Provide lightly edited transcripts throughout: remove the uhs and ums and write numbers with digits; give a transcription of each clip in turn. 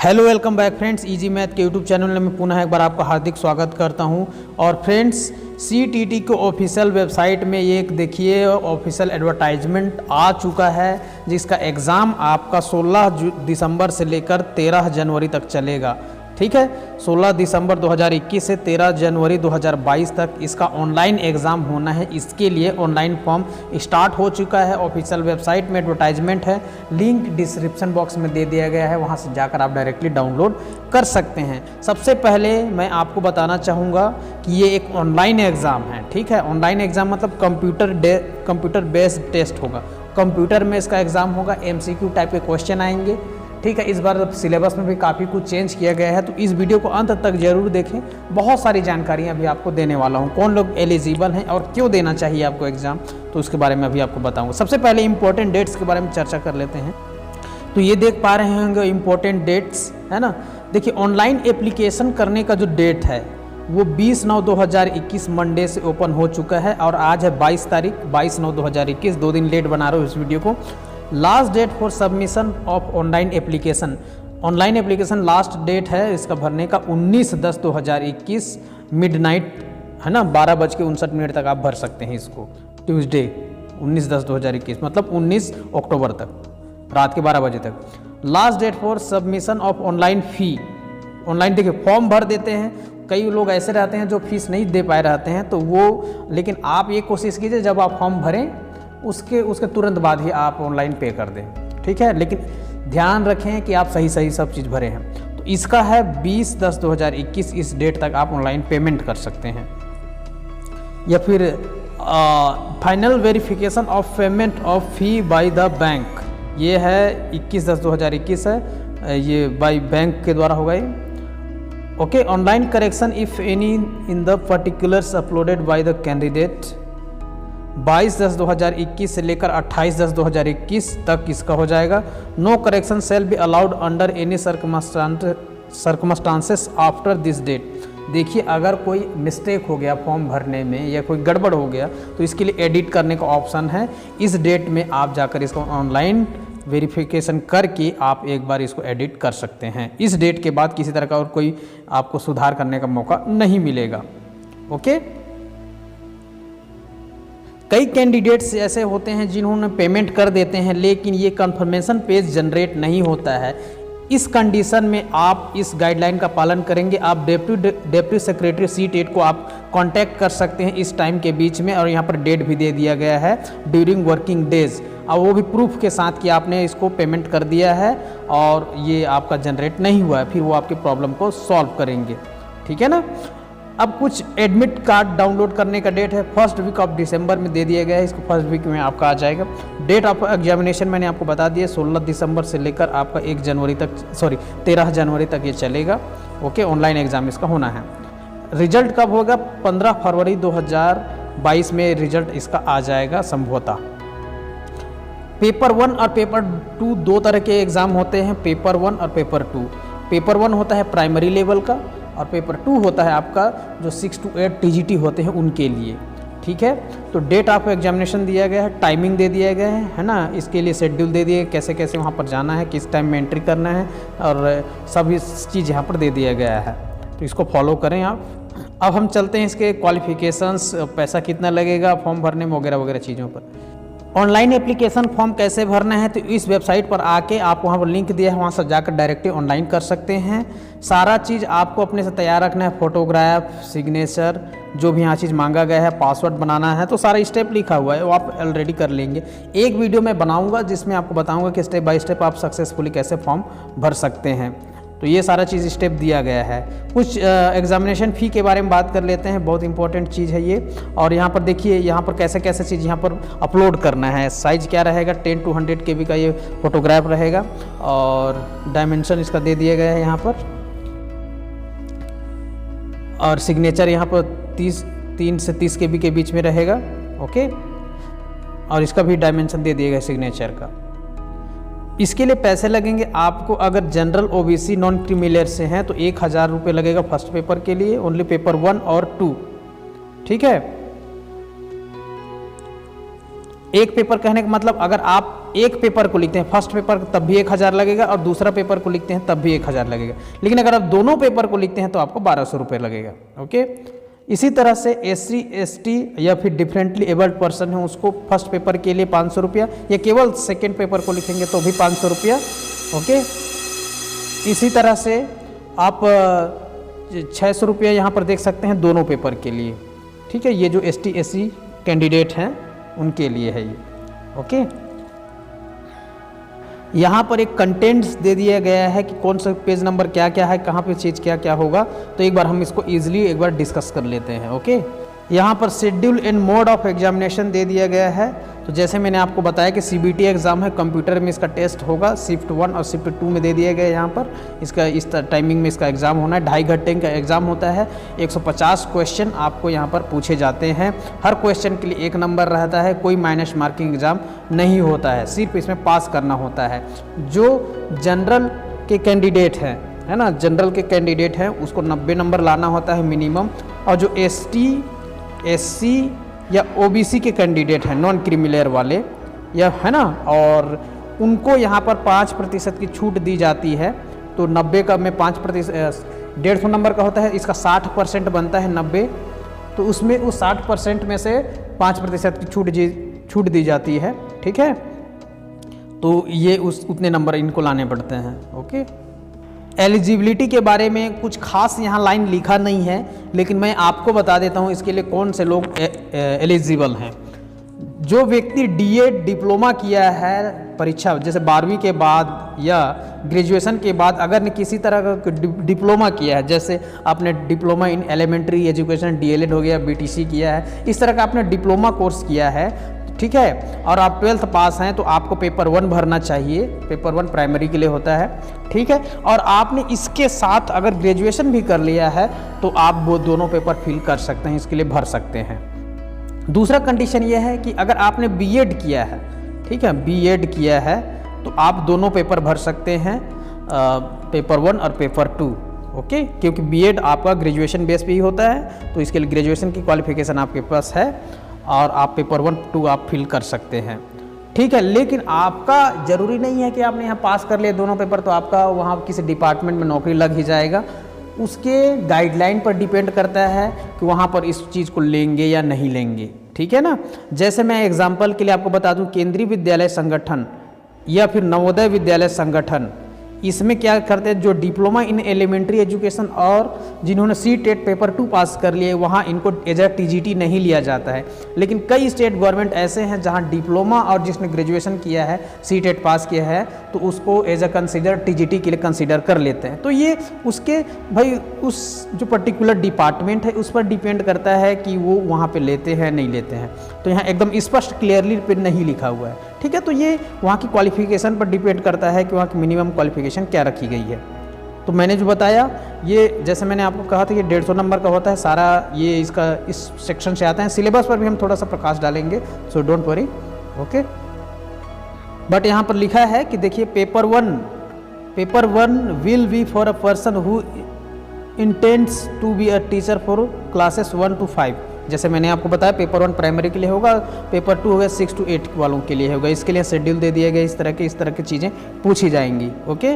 Hello welcome back friends, easy math के YouTube channel में पुनः एक बार आपका हार्दिक स्वागत करता हूं। और फ्रेंड्स, सीटीटी के ऑफिशियल वेबसाइट में ये देखिए ऑफिशियल एडवर्टाइजमेंट आ चुका है, जिसका एग्ज़ाम आपका 16 दिसंबर से लेकर 13 जनवरी तक चलेगा। ठीक है, 16 दिसंबर 2021 से 13 जनवरी 2022 तक इसका ऑनलाइन एग्ज़ाम होना है। इसके लिए ऑनलाइन फॉर्म स्टार्ट हो चुका है। ऑफिशियल वेबसाइट में एडवर्टाइजमेंट है, लिंक डिस्क्रिप्शन बॉक्स में दे दिया गया है, वहां से जाकर आप डायरेक्टली डाउनलोड कर सकते हैं। सबसे पहले मैं आपको बताना चाहूँगा कि ये एक ऑनलाइन एग्ज़ाम है। ठीक है, ऑनलाइन एग्ज़ाम मतलब कंप्यूटर बेस्ड टेस्ट होगा। कंप्यूटर में इसका एग्ज़ाम होगा, MCQ टाइप के क्वेश्चन आएंगे। ठीक है, इस बार सिलेबस में भी काफ़ी कुछ चेंज किया गया है, तो इस वीडियो को अंत तक जरूर देखें। बहुत सारी जानकारियां अभी आपको देने वाला हूं, कौन लोग एलिजिबल हैं और क्यों देना चाहिए आपको एग्ज़ाम, तो उसके बारे में अभी आपको बताऊंगा। सबसे पहले इंपॉर्टेंट डेट्स के बारे में चर्चा कर लेते हैं। तो ये देख पा रहे होंगे इंपॉर्टेंट डेट्स, है ना। देखिए, ऑनलाइन एप्लीकेशन करने का जो डेट है वो 20/9/2021 मंडे से ओपन हो चुका है और आज है 22 तारीख, 22/9/2021। 2 दिन लेट बना रहा हूँ इस वीडियो को। Last date for submission of online application, online application last date है इसका भरने का 19/10/2021 मिडनाइट, है ना, 12:59 तक आप भर सकते हैं इसको। ट्यूसडे 19/10/2021 मतलब 19 अक्टूबर तक रात के 12 बजे तक। Last date for submission of online fee, online देखिए फॉर्म भर देते हैं, कई लोग ऐसे रहते हैं जो फीस नहीं दे पाए रहते हैं, तो वो, लेकिन आप ये कोशिश कीजिए जब आप फॉर्म भरें उसके तुरंत बाद ही आप ऑनलाइन पे कर दें। ठीक है, लेकिन ध्यान रखें कि आप सही सब चीज़ भरे हैं। तो इसका है 20/10/2021, इस डेट तक आप ऑनलाइन पेमेंट कर सकते हैं। या फिर final verification of payment of fee by the bank, ये है 21/10/2021 है, ये बाय बैंक के द्वारा होगा ये। Okay, online correction if any in the particulars uploaded by the candidate 22/10/2021 से लेकर 28/10/2021 तक इसका हो जाएगा। No correction shall be allowed under any circumstances after this date. देखिए, अगर कोई मिस्टेक हो गया फॉर्म भरने में या कोई गड़बड़ हो गया तो इसके लिए एडिट करने का ऑप्शन है। इस डेट में आप जाकर इसको ऑनलाइन वेरिफिकेशन करके आप एक बार इसको एडिट कर सकते हैं। इस डेट के बाद किसी तरह का और कोई आपको सुधार करने का मौका नहीं मिलेगा। ओके, कई कैंडिडेट्स ऐसे होते हैं जिन्होंने पेमेंट कर देते हैं लेकिन ये कंफर्मेशन पेज जनरेट नहीं होता है। इस कंडीशन में आप इस गाइडलाइन का पालन करेंगे, आप डेप्यूटी सेक्रेटरी C-TET को आप कांटेक्ट कर सकते हैं इस टाइम के बीच में, और यहाँ पर डेट भी दे दिया गया है ड्यूरिंग वर्किंग डेज, और वो भी प्रूफ के साथ कि आपने इसको पेमेंट कर दिया है और ये आपका जनरेट नहीं हुआ है, फिर वो आपकी प्रॉब्लम को सॉल्व करेंगे। ठीक है ना। अब कुछ एडमिट कार्ड डाउनलोड करने का डेट है 1st वीक ऑफ दिसंबर में दे दिया गया है, इसको 1st वीक में आपका आ जाएगा। डेट ऑफ एग्जामिनेशन मैंने आपको बता दिया, 16 दिसंबर से लेकर आपका 13 जनवरी तक ये चलेगा। ओके, ऑनलाइन एग्जाम इसका होना है। रिजल्ट कब होगा? 15 फरवरी 2022 में रिजल्ट इसका आ जाएगा संभवतः। पेपर 1 और पेपर 2 दो तरह के एग्ज़ाम होते हैं, पेपर 1 और पेपर 2। पेपर 1 होता है प्राइमरी लेवल का और पेपर 2 होता है आपका जो 6 to 8 TGT होते हैं उनके लिए। ठीक है, तो डेट ऑफ एग्जामिनेशन दिया गया है, टाइमिंग दे दिया गया है ना, इसके लिए शेड्यूल दे दिए, कैसे कैसे वहाँ पर जाना है, किस टाइम में एंट्री करना है, और सभी चीज़ यहाँ पर दे दिया गया है, तो इसको फॉलो करें आप। अब हम चलते हैं इसके क्वालिफिकेशंस, पैसा कितना लगेगा फॉर्म भरने में वगैरह वगैरह चीज़ों पर। ऑनलाइन एप्लीकेशन फॉर्म कैसे भरना है, तो इस वेबसाइट पर आके आप वहाँ पर लिंक दिया है, वहाँ से जाकर डायरेक्टली ऑनलाइन कर सकते हैं। सारा चीज़ आपको अपने से तैयार रखना है, फोटोग्राफ, सिग्नेचर, जो भी यहाँ चीज़ मांगा गया है, पासवर्ड बनाना है, तो सारा स्टेप लिखा हुआ है, वो आप ऑलरेडी कर लेंगे। एक वीडियो मैं बनाऊँगा जिसमें आपको बताऊँगा कि स्टेप बाय स्टेप आप सक्सेसफुली कैसे फॉर्म भर सकते हैं। तो ये सारा चीज़ स्टेप दिया गया है। कुछ एग्जामिनेशन फ़ी के बारे में बात कर लेते हैं, बहुत इंपॉर्टेंट चीज़ है ये। और यहाँ पर देखिए, यहाँ पर कैसे कैसे चीज़ यहाँ पर अपलोड करना है। साइज़ क्या रहेगा? 10 to 100 KB का ये फोटोग्राफ रहेगा, और डायमेंशन इसका दे दिया गया है यहाँ पर, और सिग्नेचर यहाँ पर 3 से 30 KB के बीच में रहेगा। ओके, और इसका भी डायमेंशन दे दिया गया सिग्नेचर का। इसके लिए पैसे लगेंगे आपको, अगर जनरल OBC नॉन क्रीमिलेयर से हैं तो 1000 रुपये लगेगा फर्स्ट पेपर के लिए, ओनली पेपर 1 और 2। ठीक है, एक पेपर कहने का मतलब अगर आप एक पेपर को लिखते हैं, फर्स्ट पेपर तब भी 1000 लगेगा और दूसरा पेपर को लिखते हैं तब भी 1000 लगेगा। लेकिन अगर आप दोनों पेपर को लिखते हैं तो आपको 1200 रुपये लगेगा। ओके, इसी तरह से SC ST या फिर डिफरेंटली एबल्ड पर्सन है उसको फर्स्ट पेपर के लिए 500 रुपया, या केवल सेकेंड पेपर को लिखेंगे तो भी 500 रुपया। ओके, इसी तरह से आप 600 रुपया यहाँ पर देख सकते हैं दोनों पेपर के लिए। ठीक है, ये जो ST SC कैंडिडेट हैं उनके लिए है ये। ओके, यहाँ पर एक कंटेंट्स दे दिया गया है कि कौन सा पेज नंबर क्या क्या है, कहाँ पे चीज़ क्या क्या होगा, तो एक बार हम इसको इजीली एक बार डिस्कस कर लेते हैं। ओके, यहाँ पर schedule and mode of examination दे दिया गया है। तो जैसे मैंने आपको बताया कि CBT एग्ज़ाम है, कंप्यूटर में इसका टेस्ट होगा, शिफ्ट 1 और शिफ्ट 2 में दे दिया गया है। यहाँ पर इसका इस टाइमिंग में इसका एग्ज़ाम होना है, 2.5 घंटे का एग्ज़ाम होता है। 150 क्वेश्चन आपको यहाँ पर पूछे जाते हैं, हर क्वेश्चन के लिए 1 नंबर रहता है, कोई माइनस मार्किंग एग्ज़ाम नहीं होता है, सिर्फ इसमें पास करना होता है। जो जनरल के कैंडिडेट हैं, है ना, जनरल के कैंडिडेट हैं उसको 90 नंबर लाना होता है मिनिमम, और जो ST SC या OBC के कैंडिडेट हैं, नॉन क्रिमिनल वाले, या है ना, और उनको यहाँ पर 5% की छूट दी जाती है। तो 90 का में 5%, 150 नंबर का होता है, इसका 60% बनता है 90, तो उसमें उस 60% में से 5% की छूट दी जाती है। ठीक है, तो ये उतने नंबर इनको लाने पड़ते हैं। ओके, एलिजिबिलिटी के बारे में कुछ खास यहाँ लाइन लिखा नहीं है, लेकिन मैं आपको बता देता हूँ इसके लिए कौन से लोग एलिजिबल हैं। जो व्यक्ति DED डिप्लोमा किया है परीक्षा, जैसे 12वीं के बाद या ग्रेजुएशन के बाद अगर ने किसी तरह का डिप्लोमा किया है, जैसे आपने diploma in elementary education DLED हो गया, BTC किया है, इस तरह का आपने डिप्लोमा कोर्स किया है, ठीक है, और आप 12th पास हैं, तो आपको पेपर 1 भरना चाहिए। पेपर 1 प्राइमरी के लिए होता है। ठीक है, और आपने इसके साथ अगर ग्रेजुएशन भी कर लिया है तो आप वो दोनों पेपर फिल कर सकते हैं, इसके लिए भर सकते हैं। दूसरा कंडीशन ये है कि अगर आपने BEd किया है, ठीक है, BEd किया है, तो आप दोनों पेपर भर सकते हैं, पेपर 1 और पेपर 2। ओके, क्योंकि BEd आपका ग्रेजुएशन बेस पे ही होता है, तो इसके लिए ग्रेजुएशन की क्वालिफिकेशन आपके पास है और आप पेपर 1 2 आप फिल कर सकते हैं। ठीक है, लेकिन आपका ज़रूरी नहीं है कि आपने यहाँ पास कर लिए दोनों पेपर तो आपका वहाँ किसी डिपार्टमेंट में नौकरी लग ही जाएगा। उसके गाइडलाइन पर डिपेंड करता है कि वहाँ पर इस चीज़ को लेंगे या नहीं लेंगे। ठीक है ना, जैसे मैं एग्जाम्पल के लिए आपको बता दूँ, केंद्रीय विद्यालय संगठन या फिर नवोदय विद्यालय संगठन, इसमें क्या करते हैं, जो डिप्लोमा इन एलिमेंट्री एजुकेशन और जिन्होंने CTET पेपर 2 पास कर लिए, वहाँ इनको एज अ TGT नहीं लिया जाता है। लेकिन कई स्टेट गवर्नमेंट ऐसे हैं जहाँ डिप्लोमा और जिसने ग्रेजुएशन किया है, CTET पास किया है, तो उसको एज अ कंसिडर TGT के लिए कंसिडर कर लेते हैं। तो ये उसके भाई उस जो पर्टिकुलर डिपार्टमेंट है उस पर डिपेंड करता है कि वो वहाँ पर लेते हैं नहीं लेते हैं। तो यहाँ एकदम स्पष्ट क्लियरली पे नहीं लिखा हुआ है। ठीक है, तो ये वहाँ की क्वालिफिकेशन पर डिपेंड करता है कि वहाँ की मिनिमम क्वालिफिकेशन क्या रखी गई है। तो मैंने जो बताया, ये जैसे मैंने आपको कहा था कि 150 नंबर का होता है सारा, ये इसका इस सेक्शन से आता है। सिलेबस पर भी हम थोड़ा सा प्रकाश डालेंगे, so don't worry. Okay, but यहाँ पर लिखा है कि देखिए, paper 1 will be for a person who intends to be a teacher for classes 1 to 5। जैसे मैंने आपको बताया, पेपर 1 प्राइमरी के लिए होगा, पेपर 2 होगा 6 to 8 वालों के लिए होगा। इसके लिए शेड्यूल दे दिए गए, इस तरह की चीज़ें पूछी जाएंगी। ओके,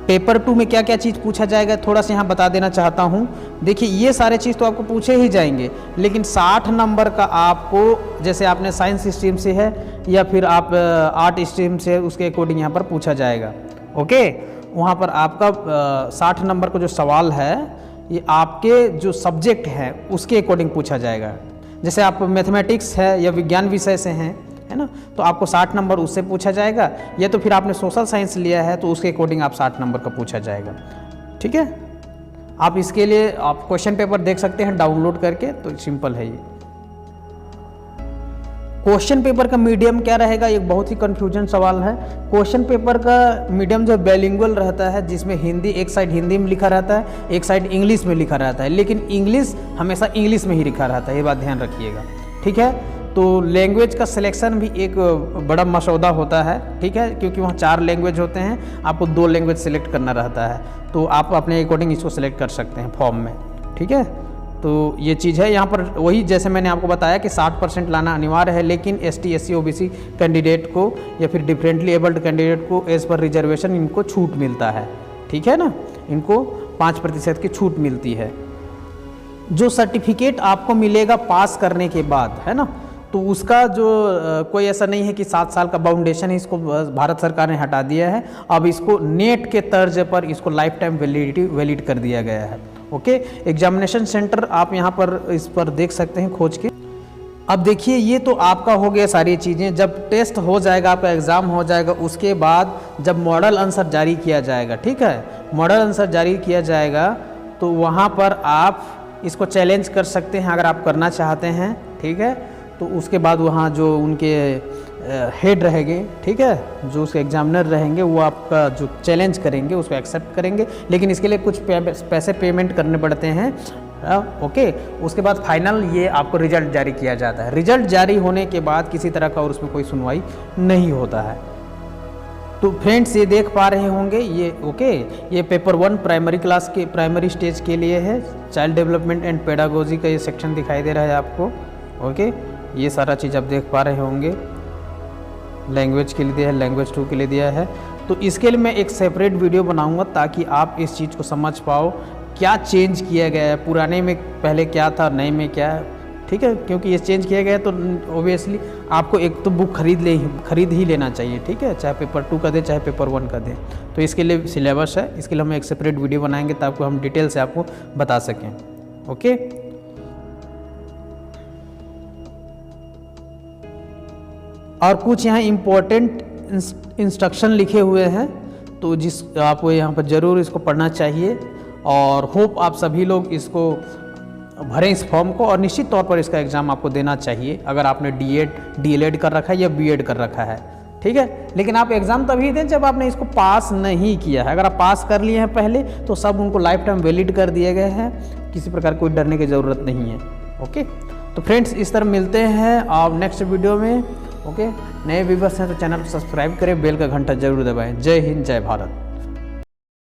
पेपर 2 में क्या क्या चीज़ पूछा जाएगा थोड़ा सा यहाँ बता देना चाहता हूँ। देखिए, ये सारे चीज़ तो आपको पूछे ही जाएंगे, लेकिन 60 नंबर का आपको, जैसे आपने साइंस स्ट्रीम से है या फिर आप आर्ट स्ट्रीम से, उसके अकॉर्डिंग यहाँ पर पूछा जाएगा। ओके, वहाँ पर आपका 60 नंबर का जो सवाल है ये आपके जो सब्जेक्ट हैं उसके अकॉर्डिंग पूछा जाएगा। जैसे आप मैथमेटिक्स है या विज्ञान विषय से हैं, है ना, तो आपको 60 नंबर उससे पूछा जाएगा, या तो फिर आपने सोशल साइंस लिया है तो उसके अकॉर्डिंग आप 60 नंबर का पूछा जाएगा। ठीक है, आप इसके लिए आप क्वेश्चन पेपर देख सकते हैं डाउनलोड करके, तो सिंपल है ये। क्वेश्चन पेपर का मीडियम क्या रहेगा, एक बहुत ही कन्फ्यूजन सवाल है। क्वेश्चन पेपर का मीडियम जो बाइलिंगुअल रहता है, जिसमें हिंदी, एक साइड हिंदी में लिखा रहता है, एक साइड इंग्लिश में लिखा रहता है, लेकिन इंग्लिश हमेशा इंग्लिश में ही लिखा रहता है, ये बात ध्यान रखिएगा। ठीक है, तो लैंग्वेज का सिलेक्शन भी एक बड़ा मसौदा होता है। ठीक है, क्योंकि वहाँ 4 लैंग्वेज होते हैं, आपको 2 लैंग्वेज सेलेक्ट करना रहता है, तो आप अपने अकॉर्डिंग इसको सेलेक्ट कर सकते हैं फॉर्म में। ठीक है, तो ये चीज़ है यहाँ पर। वही जैसे मैंने आपको बताया कि 60% लाना अनिवार्य है, लेकिन ST SC OBC कैंडिडेट को या फिर डिफरेंटली एबल्ड कैंडिडेट को एज पर रिजर्वेशन इनको छूट मिलता है, ठीक है ना, इनको 5% की छूट मिलती है। जो सर्टिफिकेट आपको मिलेगा पास करने के बाद, है ना, तो उसका जो कोई ऐसा नहीं है कि 7 साल का बाउंडेशन है, इसको भारत सरकार ने हटा दिया है। अब इसको नेट के तर्ज पर इसको लाइफ टाइम वैलिड कर दिया गया है। ओके, एग्जामिनेशन सेंटर आप यहाँ पर इस पर देख सकते हैं खोज के। अब देखिए ये तो आपका हो गया सारी चीज़ें। जब टेस्ट हो जाएगा, आपका एग्ज़ाम हो जाएगा, उसके बाद जब मॉडल आंसर जारी किया जाएगा, ठीक है, मॉडल आंसर जारी किया जाएगा तो वहाँ पर आप इसको चैलेंज कर सकते हैं अगर आप करना चाहते हैं, ठीक है। तो उसके बाद वहाँ जो उनके हेड रहेंगे, ठीक है, जो उसके एग्जामिनर रहेंगे, वो आपका जो चैलेंज करेंगे उसको एक्सेप्ट करेंगे, लेकिन इसके लिए कुछ पैसे पेमेंट करने पड़ते हैं। ओके, उसके बाद फाइनल ये आपको रिजल्ट जारी किया जाता है। रिजल्ट जारी होने के बाद किसी तरह का और उसमें कोई सुनवाई नहीं होता है। तो फ्रेंड्स ये देख पा रहे होंगे ये, ओके, ये पेपर 1 प्राइमरी क्लास के प्राइमरी स्टेज के लिए है। चाइल्ड डेवलपमेंट एंड पेडागोजी का ये सेक्शन दिखाई दे रहा है आपको। ओके, ये सारा चीज़ आप देख पा रहे होंगे। लैंग्वेज के लिए दिया है, लैंग्वेज 2 के लिए दिया है। तो इसके लिए मैं एक सेपरेट वीडियो बनाऊंगा ताकि आप इस चीज़ को समझ पाओ क्या चेंज किया गया है, पुराने में पहले क्या था, नए में क्या है, ठीक है। क्योंकि ये चेंज किया गया है तो ओबियसली आपको एक तो बुक खरीद ही लेना चाहिए, ठीक है, चाहे पेपर 2 का दे चाहे पेपर 1 का दे। तो इसके लिए सिलेबस है, इसके लिए हम एक सेपरेट वीडियो बनाएंगे ताकि हम डिटेल से आपको बता सकें। ओके, और कुछ यहाँ इम्पोर्टेंट इंस्ट्रक्शन लिखे हुए हैं, तो जिस आपको यहाँ पर ज़रूर इसको पढ़ना चाहिए। और होप आप सभी लोग इसको भरें इस फॉर्म को, और निश्चित तौर पर इसका एग्ज़ाम आपको देना चाहिए अगर आपने DED कर रखा है या BEd कर रखा है, ठीक है। लेकिन आप एग्ज़ाम तभी दें जब आपने इसको पास नहीं किया है। अगर आप पास कर लिए हैं पहले तो सब उनको लाइफ टाइम वैलिड कर दिए गए हैं, किसी प्रकार कोई डरने की ज़रूरत नहीं है। ओके, तो फ्रेंड्स इस तरह मिलते हैं आप नेक्स्ट वीडियो में। ओके, नए व्यूवर्स हैं तो चैनल को सब्सक्राइब करें, बेल का घंटा जरूर दबाएं। जय हिंद, जय भारत।